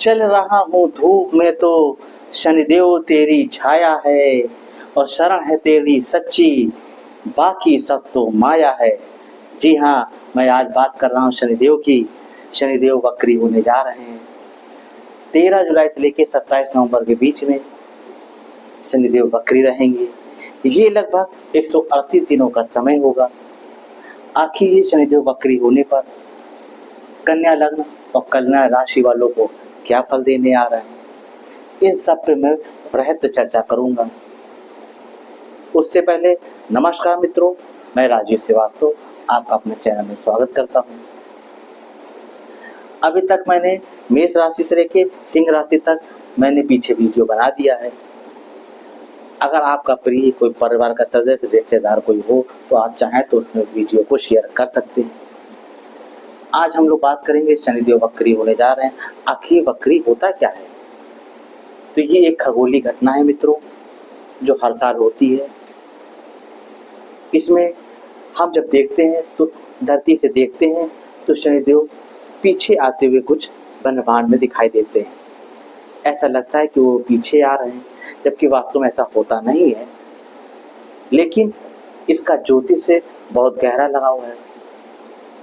चल रहा हूँ धूप में तो शनिदेव तेरी छाया है, और शरण है तेरी सच्ची, बाकी सब तो माया है। जी हाँ, मैं आज बात कर रहा हूँ शनिदेव की। शनिदेव वक्री होने जा रहे हैं 13 जुलाई से लेकर 27 नवंबर के बीच में। शनिदेव वक्री रहेंगे। ये लगभग 138 दिनों का समय होगा। आखिर ये शनिदेव वक्री होने पर कन्या लग्न और कन्या राशि वालों को क्या फल देने आ रहा है, इन सब पे मैं वृहद चर्चा करूंगा। उससे पहले नमस्कार मित्रों, मैं राजीव श्रीवास्तव आपका अपने चैनल में स्वागत करता हूं। अभी तक मैंने मेष राशि से लेकर सिंह राशि तक मैंने पीछे वीडियो बना दिया है। अगर आपका प्रिय कोई परिवार का सदस्य रिश्तेदार कोई हो तो आप चाहें तो उसमें वीडियो को शेयर कर सकते हैं। आज हम लोग बात करेंगे शनिदेव वक्री होने जा रहे हैं। आखिर वक्री होता क्या है? तो ये एक खगोलीय घटना है मित्रों, जो हर साल होती है। इसमें हम जब देखते हैं तो धरती से देखते हैं तो शनिदेव पीछे आते हुए कुछ ब्रह्मांड में दिखाई देते हैं। ऐसा लगता है कि वो पीछे आ रहे हैं, जबकि वास्तव में ऐसा होता नहीं है। लेकिन इसका ज्योतिष से बहुत गहरा लगाव है।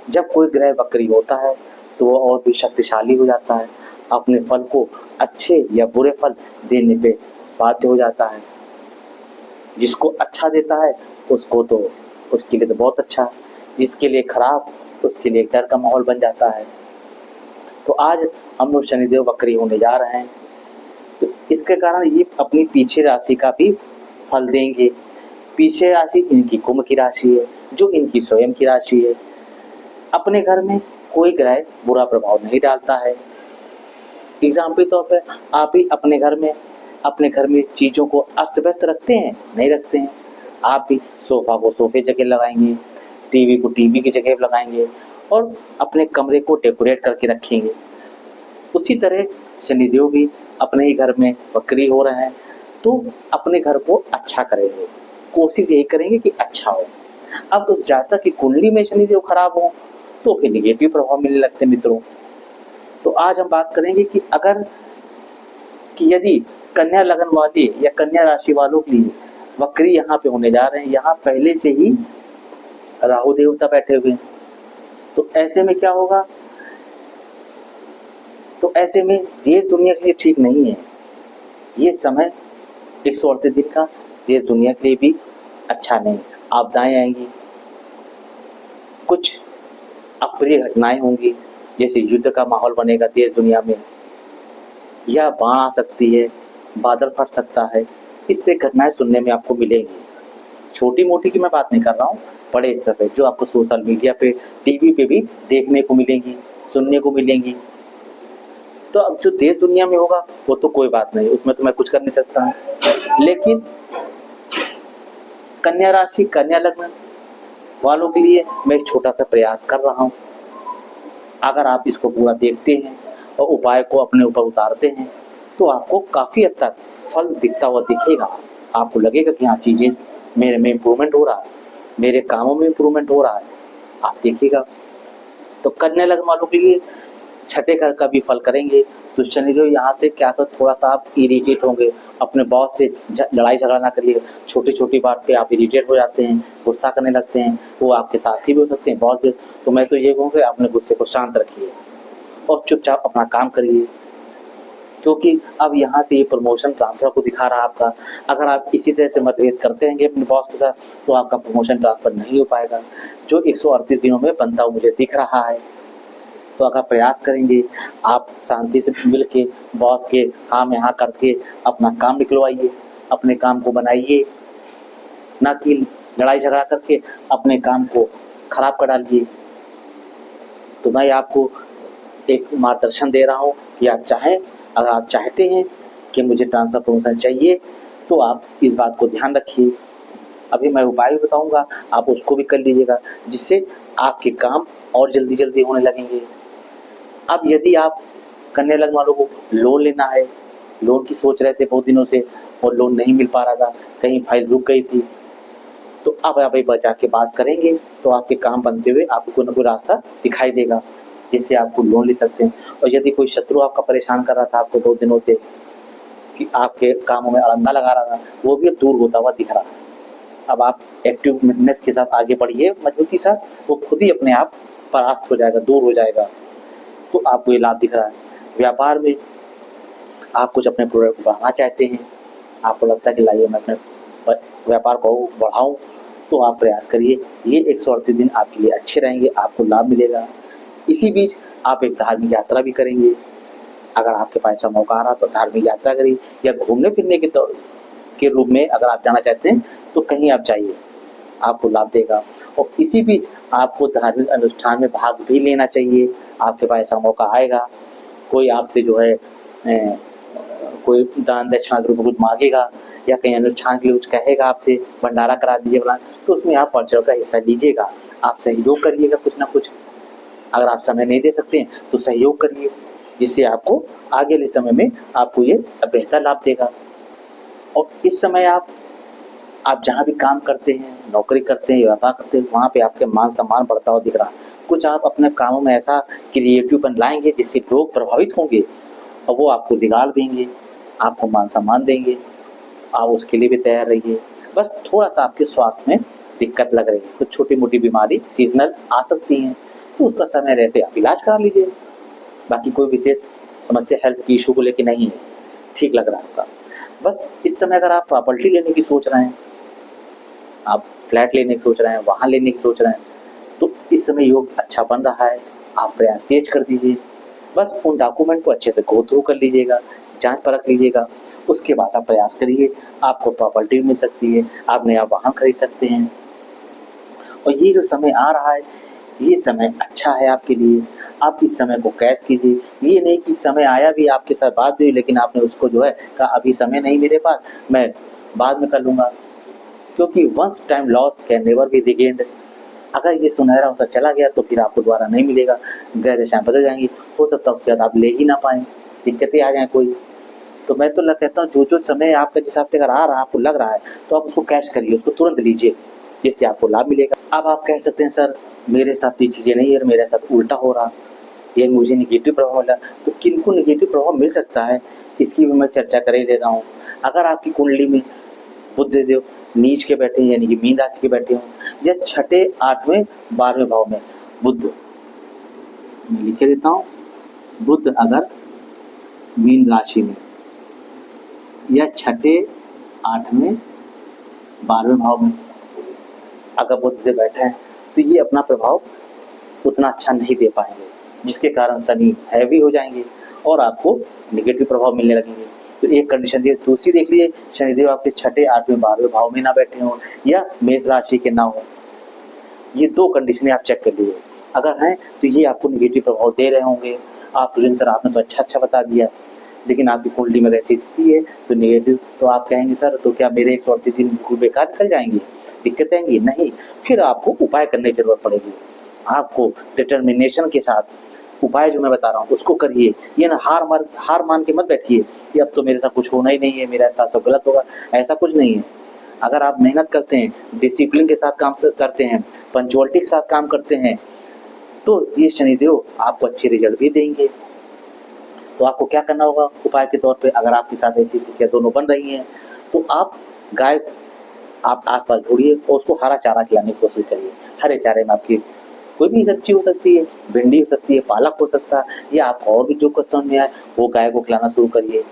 जब कोई ग्रह वक्री होता है तो वो और भी शक्तिशाली हो जाता है, अपने फल को अच्छे या बुरे फल देने पे बाध्य हो जाता है। जिसको अच्छा देता है उसको तो उसके लिए तो बहुत अच्छा, जिसके लिए खराब उसके लिए डर का माहौल बन जाता है। तो आज हम लोग शनिदेव वक्री होने जा रहे हैं, तो इसके कारण ये अपनी पीछे राशि का भी फल देंगे। पीछे राशि इनकी कुंभ की राशि है, जो इनकी स्वयं की राशि है। अपने घर में कोई ग्रह बुरा प्रभाव नहीं डालता है। एग्जाम्पल तौर पे आप ही अपने घर में चीज़ों को अस्त व्यस्त रखते हैं? नहीं रखते हैं। आप भी सोफ़ा को सोफे जगह लगाएंगे, टीवी को टीवी की जगह लगाएंगे और अपने कमरे को डेकोरेट करके रखेंगे। उसी तरह शनिदेव भी अपने ही घर में वक्री हो रहे हैं तो अपने घर को अच्छा करेंगे, कोशिश यही करेंगे कि अच्छा हो। अब उस जातक की कुंडली में शनिदेव खराब हो तो फिर निगेटिव प्रभाव मिलने लगते हैं मित्रों। तो आज हम बात करेंगे कि यदि कन्या लगन वाले या कन्या राशि वालों के लिए वक्री यहाँ पे होने जा रहे हैं, यहाँ पहले से ही राहु देवता बैठे हुए हैं, तो ऐसे में क्या होगा? तो ऐसे में देश दुनिया के लिए ठीक नहीं है। ये समय 138 दिन का देश दुनिया के लिए भी अच्छा नहीं। आपदाएं आएंगी, कुछ अप्रिय घटनाएं होंगी, जैसे युद्ध का माहौल बनेगा देश दुनिया में, या बाढ़ आ सकती है, बादल फट सकता है। इस तरह घटनाएं सुनने में आपको मिलेंगी। छोटी मोटी की मैं बात नहीं कर रहा हूँ, बड़े स्तर पे जो आपको सोशल मीडिया पे, टीवी पे भी देखने को मिलेंगी, सुनने को मिलेंगी। तो अब जो देश दुनिया में होगा वो तो कोई बात नहीं, उसमें तो मैं कुछ कर नहीं सकता हूँ। लेकिन कन्या राशि कन्या लग्न वालों के लिए मैं एक छोटा सा प्रयास कर रहा हूँ। अगर आप इसको पूरा देखते हैं और उपाय को अपने ऊपर उतारते हैं तो आपको काफ़ी हद तक फल दिखता हुआ दिखेगा। आपको लगेगा कि हाँ, चीज़ें मेरे में इम्प्रूवमेंट हो रहा है, मेरे कामों में इम्प्रूवमेंट हो रहा है। आप देखिएगा। तो कन्या लग्न वालों के लिए छठे घर का भी फल करेंगे। तो शनिदेव यहाँ से क्या कर, थोड़ा सा आप इरिटेट होंगे। अपने बॉस से लड़ाई झगड़ा ना करिए। छोटी छोटी बात पे आप इरिटेट हो जाते हैं, गुस्सा करने लगते हैं। वो आपके साथी भी हो सकते हैं, बॉस भी। तो मैं तो ये कहूँगा अपने गुस्से को शांत रखिए और चुपचाप अपना काम करिए, क्योंकि अब यहाँ से ये प्रमोशन ट्रांसफर को दिखा रहा है आपका। अगर आप इसी तरह से मतभेद करते रहेंगे अपने बॉस के साथ तो आपका प्रमोशन ट्रांसफर नहीं हो पाएगा, जो 138 दिनों में बनता हुआ मुझे दिख रहा है। तो अगर प्रयास करेंगे, आप शांति से मिल के बॉस के हाँ में हाँ करके अपना काम निकलवाइए, अपने काम को बनाइए, ना कि लड़ाई झगड़ा करके अपने काम को खराब कर डालिए। तो मैं आपको एक मार्गदर्शन दे रहा हूँ कि आप चाहें, अगर आप चाहते हैं कि मुझे ट्रांसफर प्रमोशन चाहिए तो आप इस बात को ध्यान रखिए। अभी मैं उपाय भी बताऊंगा, आप उसको भी कर लीजिएगा, जिससे आपके काम और जल्दी जल्दी होने लगेंगे। अब यदि आप कन्या लग्न वालों को लोन लेना है, लोन की सोच रहे थे बहुत दिनों से और लोन नहीं मिल पा रहा था, कहीं फाइल रुक गई थी, तो अब आप बचा के बात करेंगे तो आपके काम बनते हुए आपको कोई ना कोई रास्ता दिखाई देगा। जिससे आपको लोन ले सकते हैं। और यदि कोई शत्रु आपका परेशान कर रहा था आपको 2 दिनों से कि आपके कामों में अड़ंगा लगा रहा था, वो भी अब दूर होता हुआ दिख रहा है। अब आप एक्टिवनेस के साथ आगे बढ़िए मजबूती के साथ, वो खुद ही अपने आप परास्त हो जाएगा, दूर हो जाएगा। तो आपको ये लाभ दिख रहा है। व्यापार में आप कुछ अपने प्रोडक्ट बढ़ाना चाहते हैं, आपको लगता है कि लाइए मैं अपने व्यापार को बढ़ाऊँ, तो आप प्रयास करिए। ये 138 दिन आपके लिए अच्छे रहेंगे, आपको लाभ मिलेगा। इसी बीच आप एक धार्मिक यात्रा भी करेंगे। अगर आपके पास ऐसा मौका आ रहा तो धार्मिक यात्रा करिए, या घूमने फिरने के रूप में अगर आप जाना चाहते हैं तो कहीं आप जाइए, आपको लाभ देगा। और इसी बीच आपको धार्मिक अनुष्ठान में भाग भी लेना चाहिए। आपके पास ऐसा मौका आएगा, कोई आपसे जो है कोई दान दक्षिणा के रूप में कुछ मांगेगा, या कहीं अनुष्ठान के लिए कुछ कहेगा आपसे, भंडारा करा दीजिए फलाना, तो उसमें आप बढ़ चढ़ कर हिस्सा लीजिएगा। आप सहयोग करिएगा कुछ ना कुछ। अगर आप समय नहीं दे सकते हैं तो सहयोग करिए, जिससे आपको आगे वाले समय में आपको ये बेहतर लाभ देगा। और इस समय आप जहाँ भी काम करते हैं, नौकरी करते हैं, व्यापार करते हैं, वहाँ पे आपके मान सम्मान बढ़ता हुआ दिख रहा है। कुछ आप अपने कामों में ऐसा क्रिएटिवपन लाएंगे जिससे लोग प्रभावित होंगे और वो आपको बिगाड़ देंगे, आपको मान सम्मान देंगे। आप उसके लिए भी तैयार रहिए। बस थोड़ा सा आपके स्वास्थ्य में दिक्कत लग रही है, कुछ छोटी मोटी बीमारी सीजनल आ सकती हैं, तो उसका समय रहते आप इलाज करा लीजिए। बाकी कोई विशेष समस्या हेल्थ की इशू को लेके नहीं है, ठीक लग रहा है आपका। बस इस समय अगर आप प्रॉपर्टी लेने की सोच रहे हैं, आप फ्लैट लेने की सोच रहे हैं, वाहन लेने की सोच रहे हैं, तो इस समय योग अच्छा बन रहा है। आप प्रयास तेज कर दीजिए। बस उन डॉक्यूमेंट को अच्छे से गो थ्रू कर लीजिएगा, जांच परख लीजिएगा, उसके बाद आप प्रयास करिए। आपको प्रॉपर्टी मिल सकती है, आप नया वाहन खरीद सकते हैं। और ये जो समय आ रहा है, ये समय अच्छा है आपके लिए। आप इस समय को कैश कीजिए। ये नहीं कि समय आया भी, आपके साथ बात भी हुई, लेकिन आपने उसको जो है कहा अभी समय नहीं मेरे पास, मैं बाद में कर लूँगा। क्योंकि once time loss can never be regained. अगर ये सुनहरा अवसर चला गया तो फिर आपको दोबारा नहीं मिलेगा। ग्रह दशाएं बदल जाएंगी, हो सकता है उसके बाद आप ले ही ना पाएँ, दिक्कतें आ जाएँ कोई। तो मैं तो कहता हूँ जो समय आपके हिसाब से अगर आ रहा है, आपको लग रहा है, तो आप उसको कैश करिए, उसको तुरंत लीजिए, जिससे आपको लाभ मिलेगा। अब आप कह सकते हैं सर मेरे साथ ये चीज़ें नहीं है, मेरे साथ उल्टा हो रहा, ये मुझे नेगेटिव प्रभाव मिला। तो किनको नेगेटिव प्रभाव मिल सकता है, इसकी भी मैं चर्चा कर ही दे रहा हूँ। अगर आपकी कुंडली में बुधदेव नीच के बैठे हैं, यानी कि मीन राशि के बैठे हों, या छठे, 8वें, 12वें भाव में बुध, मैं लिखे देता हूँ, बुध अगर मीन राशि में या छठे, 8वें, 12वें भाव में अगर बुध से बैठा है, तो ये अपना प्रभाव उतना अच्छा नहीं दे पाएंगे, जिसके कारण शनि हैवी हो जाएंगे और आपको नेगेटिव प्रभाव मिलने लगेंगे। तो एक कंडीशन दी। दूसरी देख लीजिए, शनिदेव आपके छठे, 8वें, 12वें भाव में ना बैठे हों या मेष राशि के ना हो। ये 2 कंडीशनें आप चेक कर लीजिए। अगर हैं तो ये आपको नेगेटिव प्रभाव दे रहे होंगे। आप तो सर आपने तो अच्छा बता दिया, लेकिन आपकी कुंडली में ऐसी स्थिति है तो नेगेटिव, तो आप कहेंगे सर तो क्या मेरे 138 दिन बिल्कुल बेकार निकल जाएंगे, दिक्कत आएंगी? नहीं, फिर आपको उपाय करने की जरूरत पड़ेगी। आपको डिटर्मिनेशन के साथ उपाय जो मैं बता रहा हूँ उसको करिए। ये ना हार मान के मत बैठिए कि अब तो मेरे साथ कुछ होना ही नहीं है, मेरा साथ सब गलत होगा। ऐसा कुछ नहीं है। अगर आप मेहनत करते हैं, डिसिप्लिन के साथ काम करते हैं, पंचुअलिटी के साथ काम करते हैं, तो ये शनिदेव आपको अच्छे रिजल्ट भी देंगे। तो आपको क्या करना होगा उपाय के तौर पे, अगर आपके साथ ऐसी स्थितियाँ दोनों बन रही हैं, तो आप गाय आप आसपास ढूंढिए और उसको हरा चारा खिलाने की कोशिश करिए। हरे चारे में आपकी कोई भी सब्जी हो सकती है, भिंडी हो सकती है, पालक हो सकता है, या आपको और भी जो कुछ समझ में आए वो गाय को खिलाना शुरू करिए।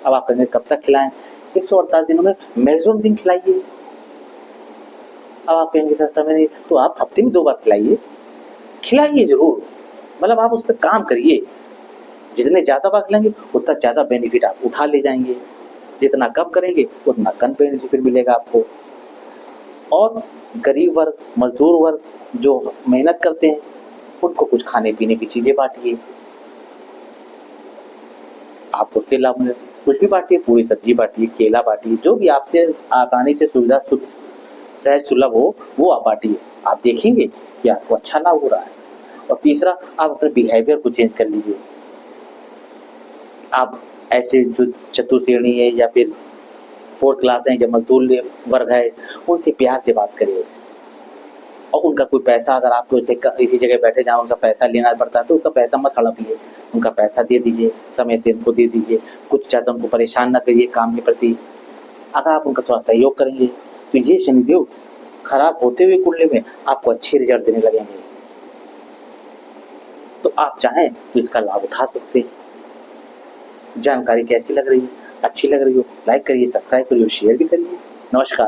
अब आप कहेंगे कब तक खिलाएं? 148 दिनों में मैक्सिमम दिन खिलाइए। अब आप कहेंगे सर समय नहीं, तो आप हफ्ते में 2 बार खिलाइए जरूर। मतलब आप उस पर काम करिए। जितने ज़्यादा बार खिलाएंगे उतना ज़्यादा बेनिफिट आप उठा ले जाएंगे, जितना कम करेंगे उतना कम बेनिफिट मिलेगा आपको। और गरीब वर्ग, मजदूर वर्ग जो मेहनत करते हैं, उनको कुछ खाने पीने की चीज़ें बांटिए, आपको उससे लाभ मिलेगा। कुछ भी बांटिए, पूरी सब्जी बांटिए, केला बांटिए, जो भी आपसे आसानी से सुविधा सहज सुलभ हो वो आप बांटिए। आप देखेंगे कि आपको अच्छा लाभ हो रहा है। और तीसरा, आप अपने बिहेवियर को चेंज कर लीजिए। आप ऐसे जो चतुर्श्रेणी है या फिर 4th क्लास है या मजदूर वर्ग है, उनसे प्यार से बात करिए। और उनका कोई पैसा अगर आपको इसी जगह बैठे जहाँ उनका पैसा लेना पड़ता है तो उनका पैसा मत हड़पिए, उनका पैसा दे दीजिए, समय से उनको दे दीजिए, कुछ ज़्यादा उनको परेशान ना करिए काम के प्रति। अगर आप उनका थोड़ा सहयोग करेंगे तो ये शनिदेव खराब होते हुए कुंडली में आपको अच्छे रिजल्ट देने लगेंगे। तो आप चाहें तो इसका लाभ उठा सकते हैं। जानकारी कैसी लग रही है? अच्छी लग रही हो लाइक करिए, सब्सक्राइब करिए, शेयर भी करिए। नमस्कार।